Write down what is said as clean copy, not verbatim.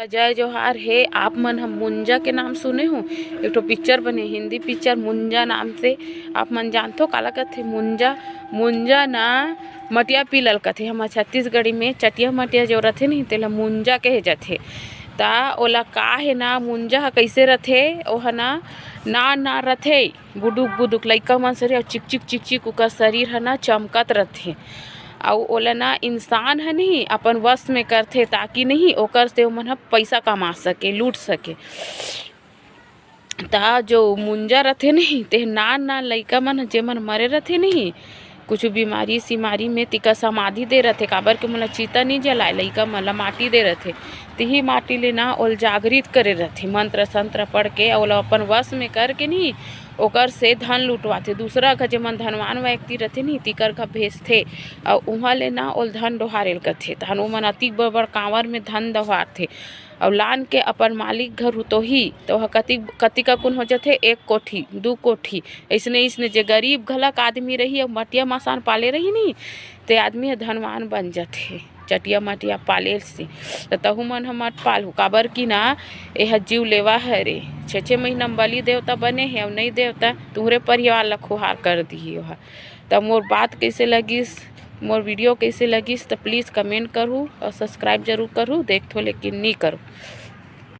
जय जोहार है। आप मन हम मुंजा के नाम सुने हो। एक तो पिक्चर बने हिंदी पिक्चर मुंजा नाम से। आप मन जानते हो काला कथे मुंजा। मुंजा ना मटिया पीलल कथे। हम छत्तीसगढ़ी में चटिया मटिया जो रथे नहीं तेला मुंजा कहे जाथे। ता ओला का है ना मुंजा ह कैसे रथे ओह ना रथे बुडुक बुडुक लइका मन सरे चिक चिक चिक चिक ओकर शरीर ह ना चमकत रथे। और ओला ना इंसान है नहीं अपन वश में करथे ताकि नहीं ओकर से ओमन ह पैसा कमा सके लूट सके। ता जो मुंजा रथे नहीं ते नान लइका मन जेमन मरे रथे नहीं कुछ बीमारी सिमारी में तिका समाधि दे रथे काबर के मोला चीता नहीं जलाए लइका मन ला माटी दे रथे। तिही माटी ले ना ओल जागृत करे रथे मंत्र संत्र पढ़ के ओला अपन वश में करके नहीं ओकर से धन लुटवाथे। दूसरा का जेमन धनवान व्यक्ति रथे नहीं तिकर का भेजथे और उहाँ ले ना ओल धन डोहारेल करथे। धन ओमन अति बड़ कांवर में धन डोहारथे और लान के अपन मालिक घर तो ही तो कति का कुन हो जाथे 1 कोठी 2 कोठी ऐसने जे गरीब घलक आदमी रही और मटिया मसान पाले रही नहीं ते आदमी धनवान बन जाथे चटिया मटिया पाले से। तो तहु मन हम मत पालू काबर की ना यह जीव लेवा है रे 6 महीना बलि देवता बने है और नहीं देवता तुहरे परिवार ला खुहार कर दी। तब मोर बात कैसे लगिस मोर वीडियो कैसे लगिस तो प्लीज़ कमेंट करूँ और सब्सक्राइब जरूर करूँ देखो लेकिन नहीं करूँ।